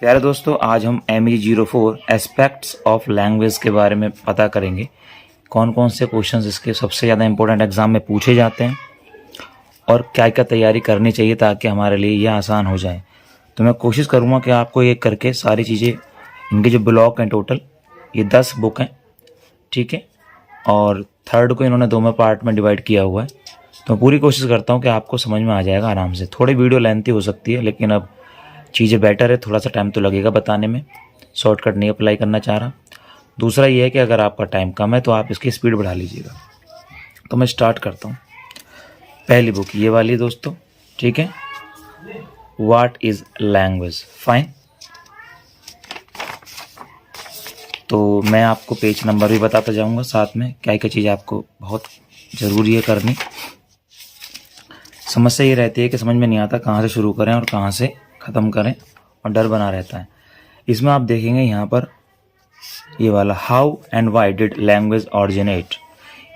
प्यारे दोस्तों, आज हम ME04 एस्पेक्ट्स ऑफ लैंग्वेज के बारे में पता करेंगे। कौन कौन से क्वेश्चंस इसके सबसे ज़्यादा इंपॉर्टेंट एग्जाम में पूछे जाते हैं और क्या क्या तैयारी करनी चाहिए ताकि हमारे लिए ये आसान हो जाए। तो मैं कोशिश करूँगा कि आपको एक करके सारी चीज़ें, इनके जो ब्लॉक हैं टोटल ये 10 बुक हैं, ठीक है। और थर्ड को इन्होंने 2 में पार्ट में डिवाइड किया हुआ है। तो पूरी कोशिश करता हूँ कि आपको समझ में आ जाएगा आराम से। थोड़ी वीडियो लेंथी हो सकती है, लेकिन अब चीज़ें बेटर है, थोड़ा सा टाइम तो लगेगा बताने में, शॉर्टकट नहीं अप्लाई करना चाह रहा। दूसरा ये है कि अगर आपका टाइम कम है तो आप इसकी स्पीड बढ़ा लीजिएगा। तो मैं स्टार्ट करता हूँ। पहली बुक ये वाली दोस्तों, ठीक है, व्हाट इज़ लैंग्वेज, फाइन। तो मैं आपको पेज नंबर भी बताता जाऊँगा, साथ में क्या क्या चीज़ आपको बहुत ज़रूरी है करनी। समस्या ये रहती है कि समझ में नहीं आता कहाँ से शुरू करें और कहाँ से ख़त्म करें, और डर बना रहता है। इसमें आप देखेंगे यहाँ पर ये वाला how and why did language originate,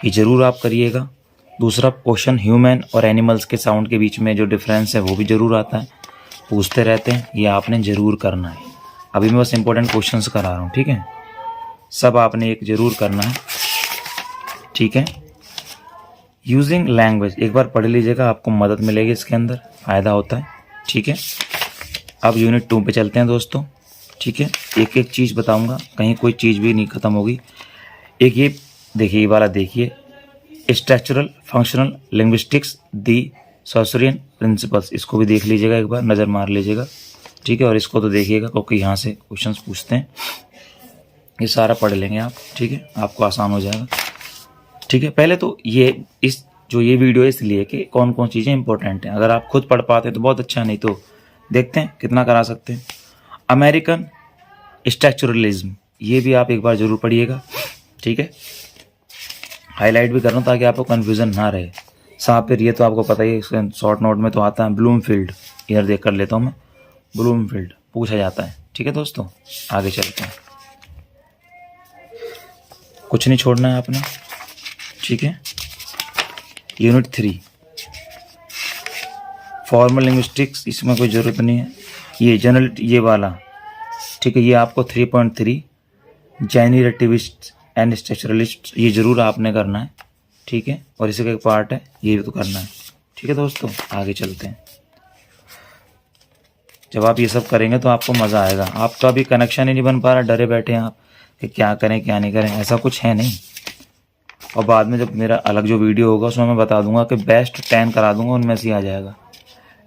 ये ज़रूर आप करिएगा। दूसरा क्वेश्चन ह्यूमन और एनिमल्स के साउंड के बीच में जो डिफरेंस है वो भी ज़रूर आता है, पूछते रहते हैं, ये आपने ज़रूर करना है। अभी मैं बस इंपॉर्टेंट क्वेश्चंस करा रहा हूँ, ठीक है। सब आपने एक ज़रूर करना है, ठीक है। यूजिंग लैंग्वेज एक बार पढ़ लीजिएगा, आपको मदद मिलेगी, इसके अंदर फ़ायदा होता है, ठीक है। अब यूनिट 2 पे चलते हैं दोस्तों, ठीक है। एक एक चीज़ बताऊंगा, कहीं कोई चीज़ भी नहीं ख़त्म होगी। एक ये देखिए, ये वाला देखिए, स्ट्रक्चरल फंक्शनल लिंग्विस्टिक्स दी सॉसरियन प्रिंसिपल्स, इसको भी देख लीजिएगा, एक बार नज़र मार लीजिएगा, ठीक है। और इसको तो देखिएगा क्योंकि यहाँ से क्वेश्चंस पूछते हैं। ये सारा पढ़ लेंगे आप, ठीक है, आपको आसान हो जाएगा, ठीक है। पहले तो ये ये वीडियो इसलिए कि कौन कौन चीज़ें इंपॉर्टेंट हैं। अगर आप खुद पढ़ पाते हैं तो बहुत अच्छा, नहीं तो देखते हैं कितना करा सकते हैं। अमेरिकन स्ट्रक्चरलिज्म, ये भी आप एक बार ज़रूर पढ़िएगा, ठीक है। हाईलाइट भी कर रहा हूँ ताकि आपको कन्फ्यूज़न ना रहे। साहब फिर ये तो आपको पता ही है, शॉर्ट नोट में तो आता है ब्लूमफील्ड, इधर देख कर लेता हूँ मैं, ब्लूमफील्ड पूछा जाता है, ठीक है दोस्तों। आगे चलते हैं, कुछ नहीं छोड़ना है आपने, ठीक है। यूनिट 3 फॉर्मल लिंग्विस्टिक्स, इसमें कोई ज़रूरत नहीं है। ये जनरल, ये वाला, ठीक है, ये आपको 3.3 जेनरेटिविस्ट एंड स्ट्रक्चरलिस्ट, ये ज़रूर आपने करना है, ठीक है। और इसी का एक पार्ट है, ये भी तो करना है, ठीक है दोस्तों। आगे चलते हैं। जब आप ये सब करेंगे तो आपको मज़ा आएगा। आपका भी कनेक्शन ही नहीं बन पा रहा, डरे बैठे हैं आप कि क्या करें क्या नहीं करें, ऐसा कुछ है नहीं। और बाद में जब मेरा अलग जो वीडियो होगा उसमें मैं बता दूंगा कि बेस्ट 10 करा दूंगा, उनमें से ही आ जाएगा।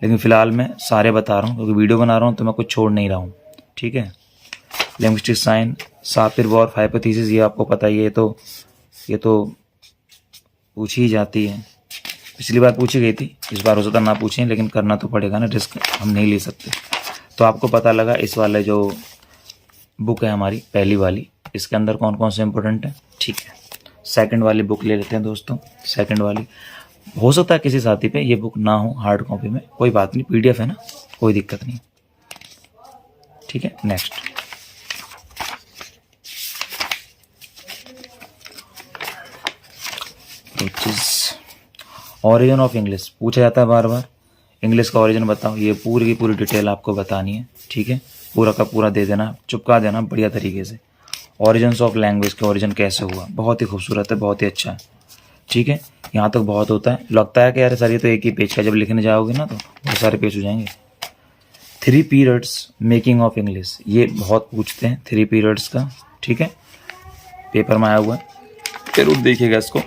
लेकिन फ़िलहाल मैं सारे बता रहा हूँ क्योंकि वीडियो बना रहा हूँ, तो मैं कुछ छोड़ नहीं रहा हूँ, ठीक है। लिंग्विस्टिक साइन, सापिर-वॉर्फ हाइपोथेसिस, ये आपको पता ही है, ये तो पूछी ही जाती है। पिछली बार पूछी गई थी, इस बार हो सकता ना पूछें, लेकिन करना तो पड़ेगा ना, रिस्क हम नहीं ले सकते। तो आपको पता लगा इस वाले जो बुक है हमारी पहली वाली, इसके अंदर कौन कौन से इंपॉर्टेंट है, ठीक है। सेकंड वाली बुक ले लेते हैं दोस्तों। सेकंड वाली हो सकता है किसी साथी पे ये बुक ना हो हार्ड कॉपी में, कोई बात नहीं, PDF है ना, कोई दिक्कत नहीं, ठीक है। नेक्स्ट, ऑरिजिन ऑफ इंग्लिश पूछा जाता है बार बार। इंग्लिश का ऑरिजिन बताओ, ये पूरी की पूरी डिटेल आपको बतानी है, ठीक है। पूरा का पूरा दे देना, चिपका देना बढ़िया तरीके से। ऑरिजिन्स ऑफ लैंग्वेज के ऑरिजिन कैसे हुआ, बहुत ही खूबसूरत है, बहुत ही अच्छा है, ठीक है। यहाँ तक बहुत होता है, लगता है कि यार सर ये तो एक ही पेज का, जब लिखने जाओगे ना तो बहुत सारे पेज हो जाएंगे। 3 पीरियड्स मेकिंग ऑफ इंग्लिश, ये बहुत पूछते हैं 3 पीरियड्स का, ठीक है। पेपर में आया हुआ है, जरूर देखिएगा इसको,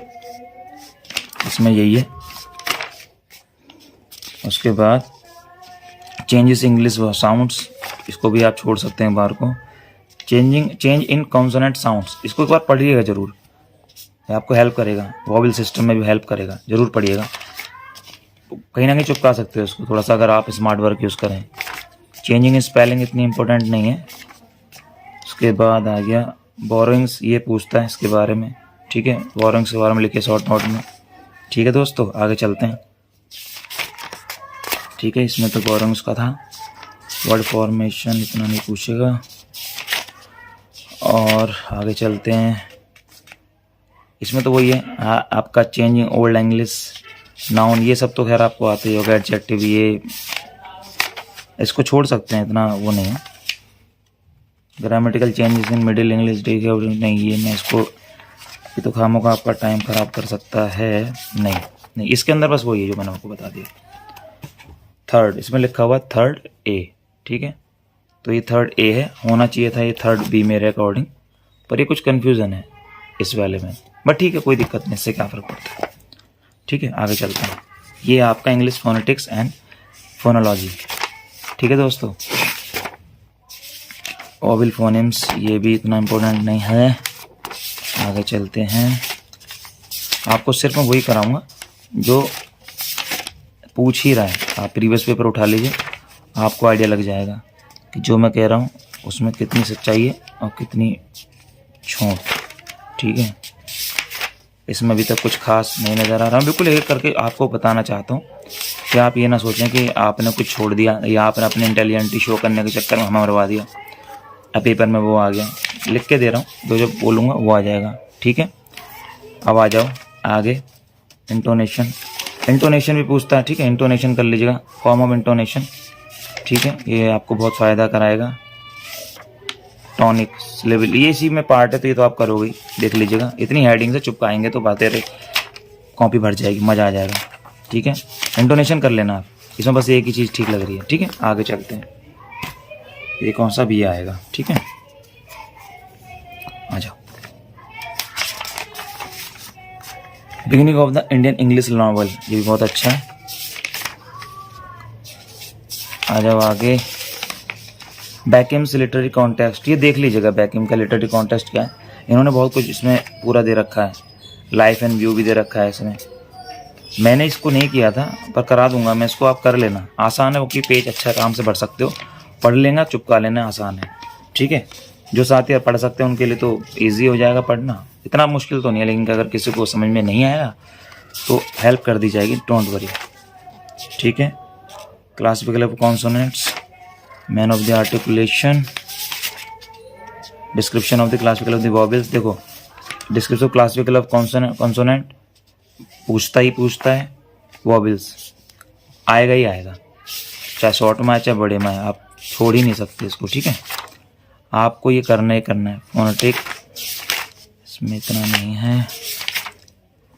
इसमें यही है। उसके बाद चेंजेस इंग्लिश साउंड्स, इसको भी आप छोड़ सकते हैं बार को। चेंज इन कॉन्सोनेंट साउंड्स, इसको एक बार पढ़िएगा जरूर, ये आपको हेल्प करेगा, वॉवेल सिस्टम में भी हेल्प करेगा, जरूर पढ़िएगा। कहीं ना कहीं चुपका सकते हो उसको थोड़ा सा, अगर आप स्मार्ट वर्क यूज़ करें। चेंजिंग स्पेलिंग इतनी इंपॉर्टेंट नहीं है। उसके बाद आ गया बोरोइंग्स, ये पूछता है इसके बारे में, ठीक है। बोरोइंग्स के बारे में लिखिए शॉर्ट नोट में, ठीक है दोस्तों। आगे चलते हैं, ठीक है। इसमें तो बोरोइंग्स का था। वर्ड फॉर्मेशन इतना नहीं पूछेगा। और आगे चलते हैं, इसमें तो वही है आपका चेंजिंग ओल्ड इंग्लिश नाउन, ये सब तो खैर आपको आते ही होगा। एडजेक्टिव, ये इसको छोड़ सकते हैं, इतना वो नहीं है। Grammatical changes in middle English नहीं, ये मैं इसको, ये तो खामों का आपका टाइम खराब कर सकता है। नहीं, इसके अंदर बस वही है जो मैंने आपको बता दिया। थर्ड, इसमें लिखा हुआ थर्ड ए, ठीक है, तो ये थर्ड ए है, होना चाहिए था ये थर्ड बी मेरे अकॉर्डिंग, पर ये कुछ कन्फ्यूज़न है इस वाले में, बट ठीक है, कोई दिक्कत नहीं, इससे क्या फ़र्क पड़ता है। ठीक है, आगे चलते हैं। ये आपका इंग्लिश फोनेटिक्स एंड फोनोलॉजी, ठीक है दोस्तों। ओवल फोनेम्स, ये भी इतना इम्पोर्टेंट नहीं है। आगे चलते हैं, आपको सिर्फ मैं वही कराऊंगा जो पूछ ही रहा है। आप प्रीवियस पेपर उठा लीजिए, आपको आइडिया लग जाएगा कि जो मैं कह रहा हूँ उसमें कितनी सच्चाई है और कितनी झूठ, ठीक है। इसमें अभी तक कुछ खास नहीं नज़र आ रहा। बिल्कुल एक करके आपको बताना चाहता हूँ कि आप ये ना सोचें कि आपने कुछ छोड़ दिया या आपने अपने इंटेलिजेंटी शो करने के चक्कर में हमें मरवा दिया। अब पेपर में वो आ गया, लिख के दे रहा हूँ, जो जब बोलूँगा वो आ जाएगा, ठीक है। अब आ जाओ आगे, इंटोनेशन भी पूछता है, ठीक है, इंटोनेशन कर लीजिएगा, फॉर्म ऑफ इंटोनेशन, ठीक है, ये आपको बहुत फ़ायदा कराएगा। टॉनिक लेवल, ये इसी में पार्ट है, तो ये तो आप करोगे, देख लीजिएगा। इतनी हेडिंग से चुपकाएंगे तो बातें रहे, कॉपी भर जाएगी, मज़ा आ जाएगा, ठीक है। इंटोनेशन कर लेना आप, इसमें बस एक ही चीज़ ठीक लग रही है, ठीक है। आगे चलते हैं, ये कौन सा भी आएगा, ठीक है, आ जाओ। Beginning of the Indian English novel, ये भी बहुत अच्छा है। आ जाओ आगे, बैकिम्स लिटरेरी कॉन्टेक्स्ट, ये देख लीजिएगा बैकिम का लिटरेरी कॉन्टेक्स्ट क्या है। इन्होंने बहुत कुछ इसमें पूरा दे रखा है, लाइफ एंड व्यू भी दे रखा है इसमें। मैंने इसको नहीं किया था पर करा दूंगा मैं इसको, आप कर लेना, आसान है, वो कि पेज अच्छा काम से भर सकते हो, पढ़ लेना, चुपका लेना, आसान है, ठीक है। जो साथी पढ़ सकते हैं उनके लिए तो ईजी हो जाएगा पढ़ना, इतना मुश्किल तो नहीं है, लेकिन अगर किसी को समझ में नहीं आएगा तो हेल्प कर दी जाएगी, डोंट वरी, ठीक है। Classification of consonants, manner of the articulation, description of the classification of the vowels. देखो, description of classification of consonant पूछता है, वॉवेल्स आएगा ही आएगा, चाहे शॉर्ट में आए चाहे बड़े में आए, आप छोड़ ही नहीं सकते इसको, ठीक है। आपको ये करना ही करना है। फोनेटिक इसमें इतना नहीं है,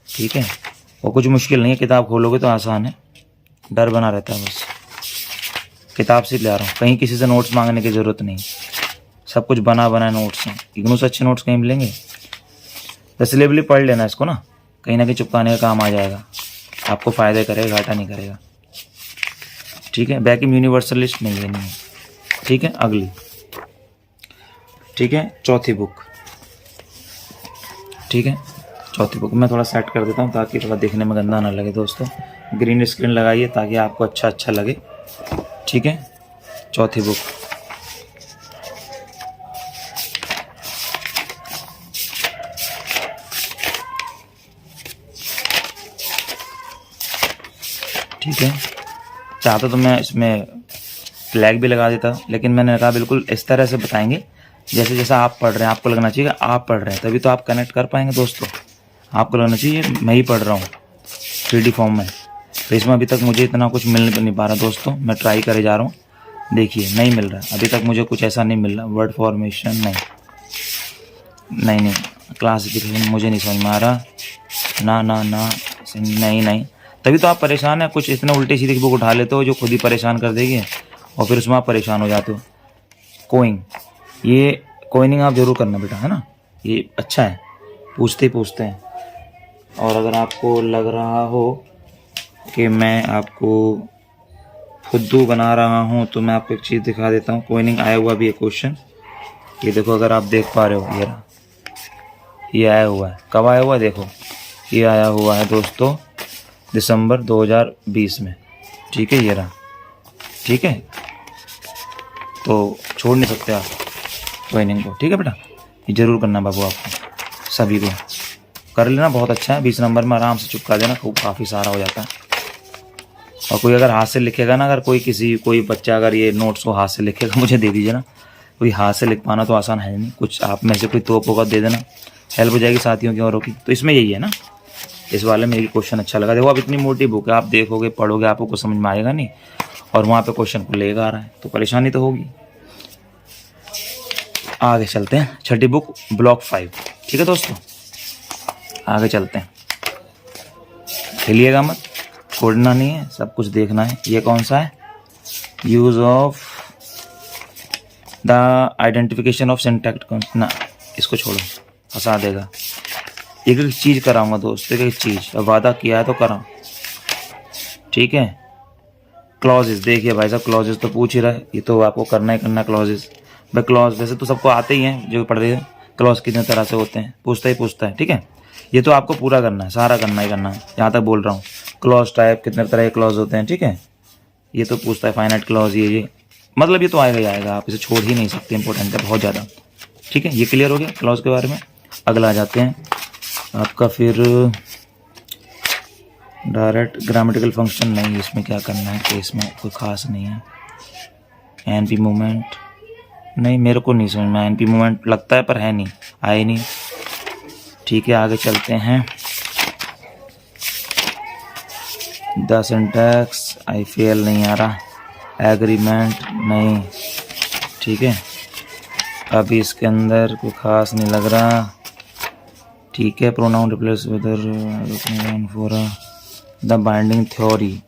ठीक है, वो कुछ मुश्किल नहीं है, किताब खोलोगे तो आसान है, डर बना रहता है बस। किताब से ले आ रहा हूँ, कहीं किसी से नोट्स मांगने की ज़रूरत नहीं, सब कुछ बना बनाए नोट्स हैं। इग्नू से अच्छे नोट्स कहीं मिलेंगे, तो सिलेबली पढ़ लेना इसको ना कहीं चिपकाने का काम आ जाएगा, आपको फ़ायदा करेगा, घाटा नहीं करेगा, ठीक है। बैकिम यूनिवर्सलिस्ट नहीं लेनी है, ठीक है। अगली, ठीक है, चौथी बुक, ठीक है, चौथी बुक मैं थोड़ा सेट कर देता हूँ ताकि थोड़ा देखने में गंदा ना लगे दोस्तों। ग्रीन स्क्रीन लगाइए ताकि आपको अच्छा लगे, ठीक है। चौथी बुक, ठीक है। चाहता तो मैं इसमें फ्लैग भी लगा देता, लेकिन मैंने कहा बिल्कुल इस तरह से बताएंगे जैसे जैसा आप पढ़ रहे हैं, आपको लगना चाहिए आप पढ़ रहे हैं, तभी तो आप कनेक्ट कर पाएंगे दोस्तों। आपको लगना चाहिए मैं ही पढ़ रहा हूँ 3D फॉर्म में। तो इसमें अभी तक मुझे इतना कुछ मिल नहीं पा रहा दोस्तों, मैं ट्राई करे जा रहा हूँ, देखिए नहीं मिल रहा अभी तक मुझे कुछ ऐसा नहीं मिल रहा। वर्ड फॉर्मेशन नहीं, क्लासिफिकेशन मुझे नहीं समझ में आ रहा, ना नहीं, तभी तो आप परेशान हैं। कुछ इतना उल्टी सीधी बुक उठा लेते हो जो खुद ही परेशान कर देगी और फिर उसमें आप परेशान हो जाते हो। कोइंग, ये कोइनिंग आप जरूर करना बेटा, है ना, ये अच्छा है, पूछते हैं। और अगर आपको लग रहा हो कि मैं आपको फुद्दू बना रहा हूँ तो मैं आपको एक चीज़ दिखा देता हूँ। कोइनिंग आया हुआ भी है क्वेश्चन, ये देखो, अगर आप देख पा रहे हो, ये आया हुआ है। कब आया हुआ है? देखो, ये आया हुआ है दोस्तों दिसंबर 2020 में, ठीक है, ये रहा, ठीक है। तो छोड़ नहीं सकते आप कोइनिंग को, ठीक है बेटा, ये जरूर करना बाबू, आपको सभी को कर लेना, बहुत अच्छा है। 20 नंबर में आराम से चुपका देना, काफ़ी सारा हो जाता है। और कोई अगर हाथ से लिखेगा ना, अगर कोई बच्चा अगर ये नोट्स को हाथ से लिखेगा, मुझे दे दीजिए ना, कोई हाथ से लिख पाना तो आसान है नहीं, कुछ आप में से कोई तोप होगा दे देना, हेल्प हो जाएगी साथियों की औरों की। तो इसमें यही है ना, इस वाले में ये क्वेश्चन अच्छा लगा। देखो, अब इतनी मोटी बुक है, आप देखोगे पढ़ोगे आपको कुछ समझ में आएगा नहीं, और वहाँ पे क्वेश्चन को लेगा आ रहा है तो परेशानी तो होगी। आगे चलते हैं, छठी बुक ब्लॉक 5। ठीक है दोस्तों, आगे चलते हैं। खेलिएगा मत, छोड़ना नहीं है, सब कुछ देखना है। ये कौन सा है? Use of the identification of syntax ना, इसको छोड़ो, फंसा देगा। एक एक चीज कराऊंगा दोस्त, एक एक चीज। अब वादा किया है तो कराऊं। ठीक है, क्लॉजेस देखिए भाई साहब, क्लॉजेस तो पूछ ही रहा है, ये तो आपको करना ही करना क्लॉजेस। भाई क्लॉज वैसे तो सबको आते ही हैं जो पढ़ रहे हैं, क्लॉज कितने तरह से होते हैं पूछता है। ठीक है, ये तो आपको पूरा करना है, सारा करना ही करना है। यहाँ तक बोल रहा हूँ, क्लॉज टाइप कितने तरह के क्लॉज होते हैं। ठीक है, ये तो पूछता है, फाइनाइट क्लॉज, ये मतलब ये तो आएगा ही आएगा, आप इसे छोड़ ही नहीं सकते, इंपॉर्टेंट है बहुत ज़्यादा। ठीक है, ये क्लियर हो गया क्लॉज के बारे में। अगला आ जाते हैं आपका फिर डायरेक्ट ग्रामेटिकल फंक्शन। नहीं, इसमें क्या करना है केस में, कोई खास नहीं है। एनपी मूवमेंट नहीं, मेरे को नहीं समझ में। एनपी मूवमेंट लगता है पर है नहीं, आए नहीं। ठीक है, आगे चलते हैं। द सिंटैक्स आई फेल नहीं आ रहा, एग्रीमेंट नहीं। ठीक है, अभी इसके अंदर कोई खास नहीं लग रहा। ठीक है, pronoun replace with for the binding theory.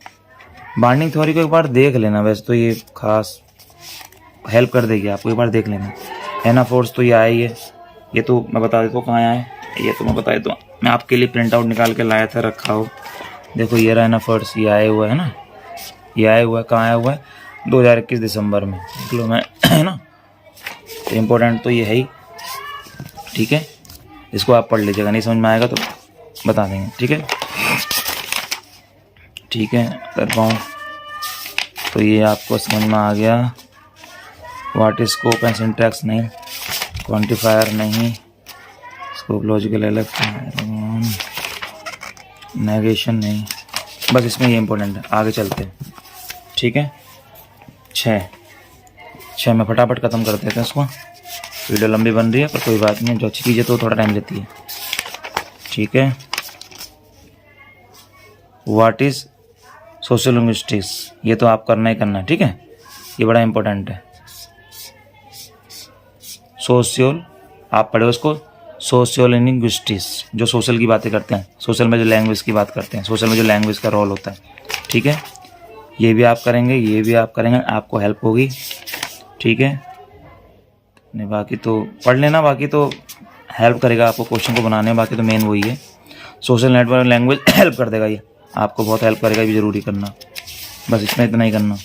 Binding theory को एक बार देख लेना, वैसे तो ये खास हेल्प कर देगी आपको, एक बार देख लेना। एनाफोर्स तो ये आया ही है, ये तो मैं बता देता हूँ कहाँ आया है। ये तो मैं बता देता हूँ, मैं आपके लिए प्रिंट आउट निकाल के लाया था, रखा हो। देखो ये रहा एनाफोर्स, ये आया हुआ है ना, ये आया हुआ है। कहाँ आया हुआ है? 2021 दिसंबर में, देख लो मैं है ना। तो इम्पोर्टेंट तो ये है ही। ठीक है, इसको आप पढ़ लीजिएगा, नहीं समझ में आएगा तो बता देंगे। ठीक है, ठीक है, कर पाऊँ तो ये आपको समझ में आ गया। What is scope and syntax नहीं, क्वांटिफायर नहीं, स्कोप लॉजिकल एलिफ नेगेशन नहीं, बस इसमें ये इंपॉर्टेंट है। आगे चलते हैं। ठीक है, 6 में फटाफट ख़त्म कर देते हैं इसको। वीडियो लंबी बन रही है पर कोई बात नहीं, जो अच्छी चीज़ है तो थोड़ा टाइम लेती है। ठीक है, व्हाट इज सोशल लिंग्विस्टिक्स, ये तो आप करना ही करना है। ठीक है, ये बड़ा इंपॉर्टेंट है। सोशियल, आप पढ़ो उसको, सोशियल लिंग्विस्टिक्स, जो सोशल की बातें करते हैं, सोशल में जो लैंग्वेज की बात करते हैं, सोशल में जो लैंग्वेज का रोल होता है। ठीक है, ये भी आप करेंगे, ये भी आप करेंगे, आपको हेल्प होगी। ठीक है, नहीं बाकी तो पढ़ लेना, बाकी तो हेल्प करेगा आपको क्वेश्चन को बनाने में, बाकी तो मेन वही है। सोशल नेटवर्क लैंग्वेज हेल्प कर देगा, ये आपको बहुत हेल्प करेगा, ये ज़रूरी करना, बस इसमें इतना ही करना।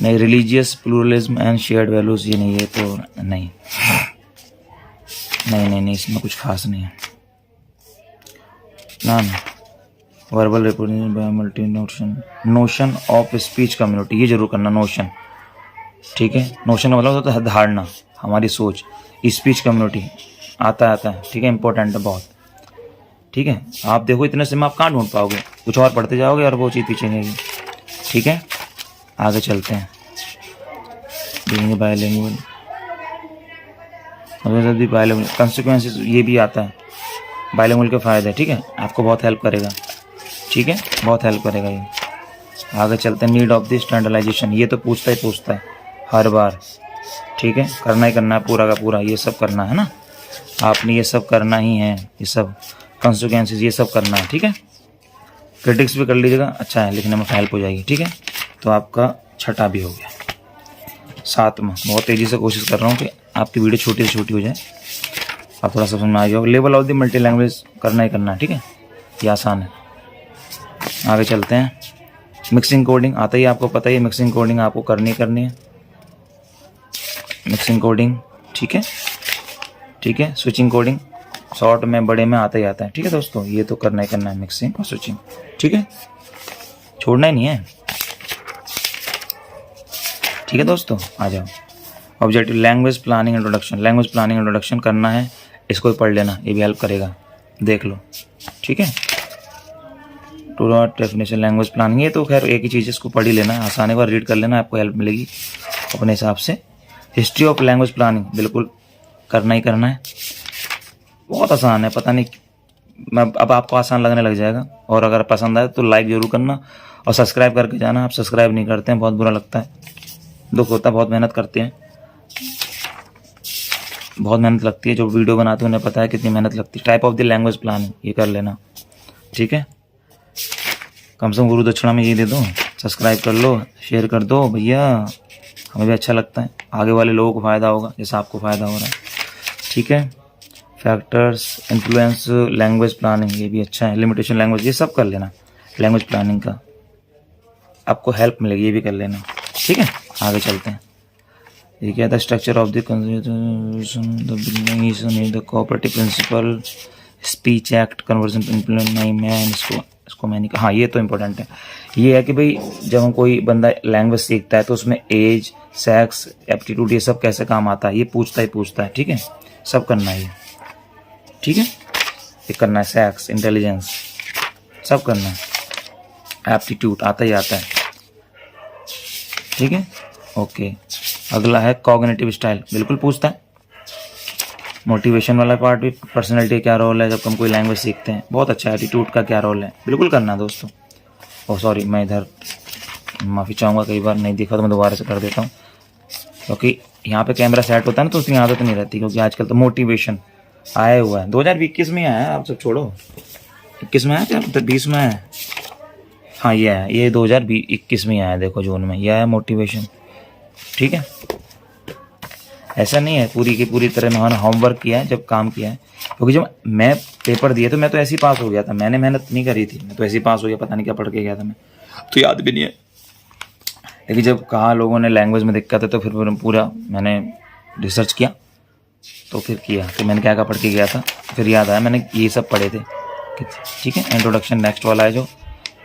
नहीं, religious pluralism and shared values, ये नहीं, ये तो नहीं नहीं नहीं नहीं, इसमें कुछ खास नहीं है ना। Verbal representation bye multi notion of speech community, ये जरूर करना, नोशन। ठीक है, नोशन का मतलब होता है धारणा, हमारी सोच। स्पीच कम्युनिटी आता है। ठीक है, इंपॉर्टेंट है बहुत। ठीक है, आप देखो इतने से में आप कहाँ ढूंढ पाओगे, कुछ और पढ़ते जाओगे और वो चीज़ पीछे रहेगी। ठीक है, आगे चलते हैं। बायलिंगुअल कंसिक्वेंसेस, ये भी आता है, बायलिंगुअल के फ़ायदे। ठीक है, आपको बहुत हेल्प करेगा। ठीक है, बहुत हेल्प करेगा ये। आगे चलते हैं। नीड ऑफ द स्टैंडर्डाइजेशन, ये तो पूछता है हर बार। ठीक है, करना ही करना है, पूरा का पूरा ये सब करना है ना, आपने ये सब करना ही है, ये सब कंसिक्वेंसेस ये सब करना है। ठीक है, क्रिटिक्स भी कर लीजिएगा, अच्छा है, लिखने में हेल्प हो जाएगी। ठीक है, तो आपका 6 भी हो गया। 7वां, बहुत तेज़ी से कोशिश कर रहा हूँ कि आपकी वीडियो छोटी से छोटी हो जाए, आप थोड़ा समझ में आ जाओ। Level of the multi language करना ही करना है। ठीक है, ये आसान है। आगे चलते हैं। मिक्सिंग कोडिंग आता ही, आपको पता ही है, मिक्सिंग कोडिंग आपको करनी है। मिक्सिंग कोडिंग, ठीक है, ठीक है। स्विचिंग कोडिंग शॉर्ट में बड़े में आता ही आता है। ठीक है दोस्तों, ये तो करना ही करना है, मिक्सिंग और स्विचिंग। ठीक है, छोड़ना ही नहीं है। ठीक है दोस्तों, आ जाओ। Objective language planning introduction, language planning introduction करना है, इसको ही पढ़ लेना, ये भी हेल्प करेगा, देख लो। ठीक है, टू डेफिनेशन लैंग्वेज प्लानिंग, ये तो खैर एक ही चीज़ है, इसको पढ़ ही लेना, आसान है, बार रीड कर लेना, आपको हेल्प मिलेगी अपने हिसाब से। हिस्ट्री ऑफ लैंग्वेज प्लानिंग बिल्कुल करना ही करना है, बहुत आसान है, पता नहीं मैं अब आपको आसान लगने लग जाएगा। और अगर पसंद आए तो लाइक जरूर करना और सब्सक्राइब करके जाना। आप सब्सक्राइब नहीं करते हैं, बहुत बुरा लगता है, दुख होता है, बहुत मेहनत करते हैं। बहुत मेहनत लगती है, जो वीडियो बनाते हैं उन्हें पता है कितनी मेहनत लगती है। Type of the language planning ये कर लेना, ठीक है। कम से कम गुरु दक्षिणा में ये दे दो, सब्सक्राइब कर लो, शेयर कर दो भैया, हमें भी अच्छा लगता है, आगे वाले लोगों को फ़ायदा होगा जैसा आपको फ़ायदा हो रहा है, ठीक है। फैक्टर्स इन्फ्लुएंस लैंग्वेज प्लानिंग ये भी अच्छा है। लिमिटेशन लैंग्वेज ये सब कर लेना, लैंग्वेज प्लानिंग का आपको हेल्प मिलेगी, ये भी कर लेना, ठीक है। आगे चलते हैं। ये क्या था, structure of the cooperative principle, speech act, conversion principle, नहीं मैं इसको मैंने कहा, हाँ ये तो इम्पोर्टेंट है। ये है कि भाई जब हम कोई बंदा लैंग्वेज सीखता है तो उसमें एज, सेक्स, एप्टीट्यूड ये सब कैसे काम आता है ये पूछता है, ठीक है। सब करना है ये, ठीक है। ये करना है, सेक्स, इंटेलिजेंस सब करना है, एप्टीट्यूड आता ही आता है, ठीक है। ओके, अगला है कॉग्निटिव स्टाइल, बिल्कुल पूछता है। मोटिवेशन वाला पार्ट भी, पर्सनैलिटी क्या रोल है जब हम कोई लैंग्वेज सीखते हैं, बहुत अच्छा। एटीट्यूड का क्या रोल है, बिल्कुल करना दोस्तों। ओह सॉरी, मैं इधर माफ़ी चाहूँगा, कई बार नहीं दिखा तो मैं दोबारा से कर देता हूँ, क्योंकि यहाँ पे कैमरा सेट होता है ना तो उसकी आदत नहीं रहती, क्योंकि आजकल तो मोटिवेशन आया हुआ है, 2021 में आया है, आप सब छोड़ो, 21 में आया क्या, 20 में आया, हाँ ये है, ये 2021 में आया, देखो जून में यह है मोटिवेशन, ठीक है। ऐसा नहीं है पूरी की पूरी तरह मैंने होमवर्क किया है जब काम किया है, क्योंकि जब मैं पेपर दिए तो मैं तो ऐसे ही पास हो गया था, मैंने मेहनत नहीं करी थी, मैं तो ऐसे ही पास हो गया, पता नहीं क्या पढ़ के गया था मैं, तो याद भी नहीं है। लेकिन जब कहा लोगों ने लैंग्वेज में दिक्कत है तो फिर पूरा मैंने रिसर्च किया, तो फिर किया कि मैंने क्या क्या पढ़ के गया था, फिर याद आया मैंने ये सब पढ़े थे, ठीक है। इंट्रोडक्शन नेक्स्ट वाला है जो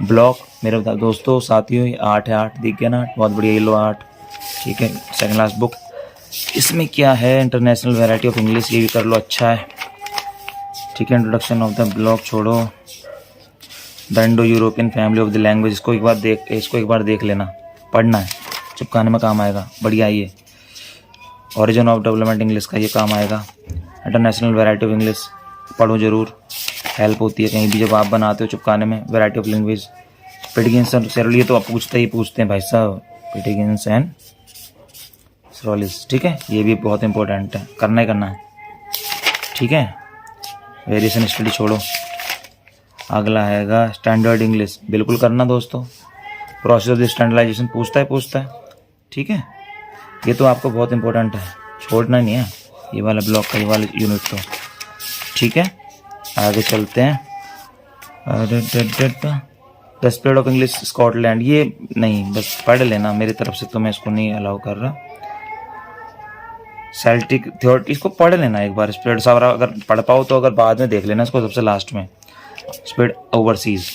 ब्लॉक, मेरे दोस्तों साथियों ये 8 है, 8 दिख गया ना, बहुत बढ़िया, ये लो 8, ठीक है। सेकंड क्लास बुक, इसमें क्या है, इंटरनेशनल वैरायटी ऑफ इंग्लिश, ये भी कर लो, अच्छा है, ठीक है। इंट्रोडक्शन ऑफ द ब्लॉक छोड़ो, the Indo European family of the language, इसको एक बार देख लेना, पढ़ना है, चिपकाने में काम आएगा, बढ़िया। ये ओरिजिन ऑफ डेवलपमेंट इंग्लिश का ये काम आएगा। इंटरनेशनल वैरायटी ऑफ इंग्लिश पढ़ो जरूर, हेल्प होती है कहीं भी जब आप बनाते हो चिपकाने में। वैरायटी ऑफ लैंग्वेज, पिटगिन्स एंड सेरोली, ये तो आप पूछते हैं भाई साहब, पिटगिन्स एंड सेरोलिस, ठीक है। ये भी बहुत इंपॉर्टेंट है, करना ही करना है, ठीक है। वेरिएशन स्टडी छोड़ो, अगला आएगा स्टैंडर्ड इंग्लिश, बिल्कुल करना दोस्तों। प्रोसेस ऑफ द स्टैंडर्डाइजेशन पूछता है, ठीक है। ये तो आपको बहुत इंपॉर्टेंट है, छोड़ना नहीं है ये वाला ब्लॉक का, ये वाला यूनिट तो, ठीक है। आगे चलते हैं। The spread of English Scotland, ये नहीं, बस पढ़ लेना, मेरी तरफ से तो मैं इसको नहीं अलाउ कर रहा। सेल्टिक थ्योरी, इसको पढ़ लेना एक बार, स्प्रेड सारा अगर पढ़ पाओ तो, अगर बाद में देख लेना इसको सबसे लास्ट में। स्प्रेड ओवरसीज,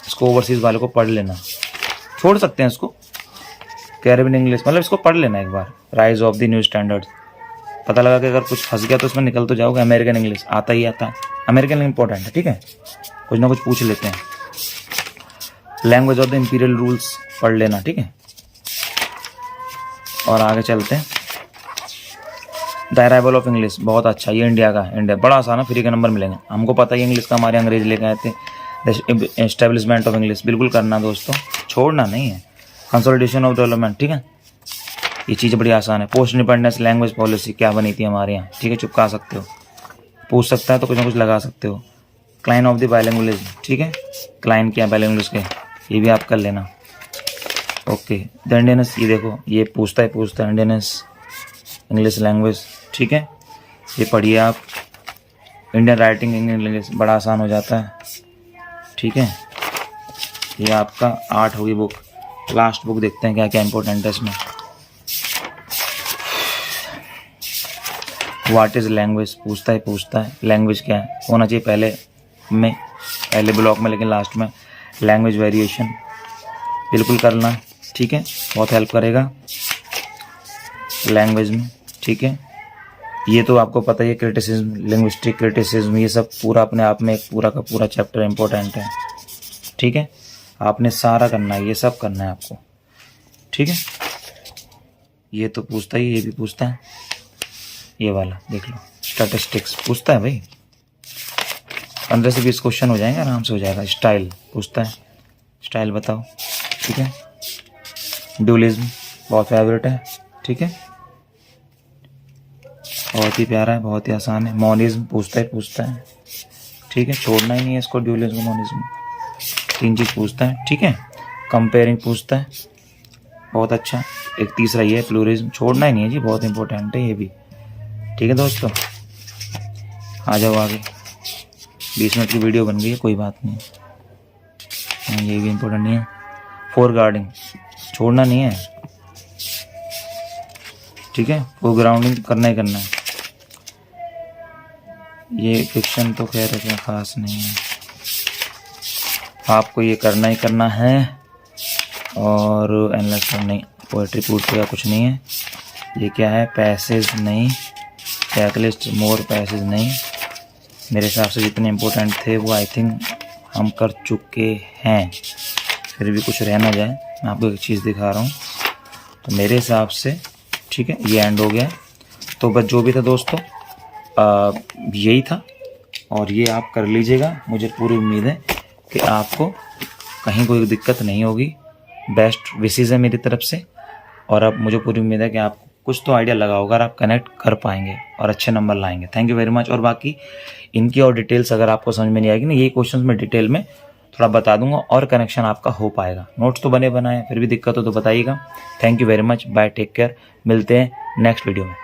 इसको ओवरसीज वाले को पढ़ लेना, छोड़ सकते हैं इसको। कैरेबियन इंग्लिश, मतलब इसको पढ़ लेना एक बार। Rise of the new standard, पता लगा कि अगर कुछ फंस गया तो उसमें निकल तो जाओगे। अमेरिकन इंग्लिश आता ही आता है, अमेरिकन इंपॉर्टेंट है, ठीक है, कुछ ना कुछ पूछ लेते हैं। Language of the imperial rules पढ़ लेना, ठीक है। और आगे चलते हैं। द अराइवल ऑफ इंग्लिश, बहुत अच्छा, ये इंडिया का, इंडिया बड़ा आसान है, फ्री के नंबर मिलेंगे, हमको पता है इंग्लिश का, हमारे अंग्रेज लेके आए थे। द एस्टेब्लिशमेंट ऑफ इंग्लिश, बिल्कुल करना दोस्तों, छोड़ना नहीं है। कंसोलिडेशन ऑफ डेवलपमेंट, ठीक है, ये चीज़ बड़ी आसान है। पोस्ट इंडिपेंडेंस लैंग्वेज पॉलिसी क्या बनी थी हमारे यहाँ, ठीक है, चिपका सकते हो, पूछ सकता है तो कुछ ना कुछ लगा सकते हो। क्लाइन ऑफ द बाइलिंगुअलिज्म, ठीक है, क्लाइन क्या बाइलिंगुअलिज्म के, ये भी आप कर लेना, ओके। द इंडियनस, ये देखो ये पूछता है इंडियनस इंग्लिश लैंग्वेज, ठीक है, ये पढ़िए आप। इंडियन राइटिंग इंग्लिश बड़ा आसान हो जाता है, ठीक है। ये आपका 8 होगी बुक। लास्ट बुक देखते हैं क्या क्या इंपॉर्टेंट है इसमें। व्हाट इज लैंग्वेज, पूछता है लैंग्वेज क्या है, होना चाहिए पहले ब्लॉक में, लेकिन लास्ट में। लैंग्वेज वेरिएशन बिल्कुल करना, ठीक है, बहुत हेल्प करेगा लैंग्वेज में, ठीक है। ये तो आपको पता ही है, क्रिटिसिज्म, लिंग्विस्टिक क्रिटिसिज्म, ये सब पूरा अपने आप में एक पूरा का पूरा चैप्टर इंपॉर्टेंट है, ठीक है। आपने सारा करना है, ये सब करना है आपको, ठीक है। ये तो पूछता ही, ये भी पूछता है, ये वाला देख लो, स्टैटिस्टिक्स पूछता है भाई, 15 से 20 क्वेश्चन हो जाएंगे, आराम से हो जाएगा। स्टाइल पूछता है, स्टाइल बताओ, ठीक है। ड्यूलिज्म बहुत फेवरेट है, ठीक है। बहुत ही प्यारा है, बहुत ही आसान है। मोनिज्म पूछता है, ठीक है, छोड़ना ही नहीं है इसको, ड्यूलिज्म को मोनिज्म, 3 चीज़ पूछता है, ठीक है। कंपेयरिंग पूछता है, बहुत अच्छा। एक तीसरा ये है प्लूरिज्म, छोड़ना ही नहीं है जी, बहुत इंपॉर्टेंट है ये भी, ठीक है दोस्तों। आ जाओ आगे, 20 मिनट की वीडियो बन गई है, कोई बात नहीं, ये भी इंपॉर्टेंट नहीं है। फोरगार्डिंग छोड़ना नहीं है, ठीक है, फोरग्राउंडिंग करना ही करना है। ये फिक्शन तो खैर इतना खास नहीं है, आपको ये करना ही करना है। और एनालाइज नहीं, पोएट्री पूछ का कुछ नहीं है। ये क्या है, पैसेज नहीं, चेकलिस्ट मोर पैसेज नहीं। मेरे हिसाब से जितने इम्पोर्टेंट थे वो आई थिंक हम कर चुके हैं, फिर भी कुछ रह ना जाए। मैं आपको एक चीज़ दिखा रहा हूँ, तो मेरे हिसाब से ठीक है, ये एंड हो गया। तो बस जो भी था दोस्तों यही था, और ये आप कर लीजिएगा। मुझे पूरी उम्मीद है कि आपको कहीं कोई दिक्कत नहीं होगी। बेस्ट विशेज़ है मेरी तरफ से, और अब मुझे पूरी उम्मीद है कि आपको कुछ तो आइडिया लगा होगा और आप कनेक्ट कर पाएंगे और अच्छे नंबर लाएंगे। Thank you very much. और बाकी इनकी और डिटेल्स अगर आपको समझ में नहीं आएगी ना, ये क्वेश्चंस में डिटेल में थोड़ा बता दूंगा और कनेक्शन आपका हो पाएगा। नोट्स तो बने बनाए, फिर भी दिक्कत हो तो बताइएगा। Thank you very much, bye, take care, मिलते हैं नेक्स्ट वीडियो में।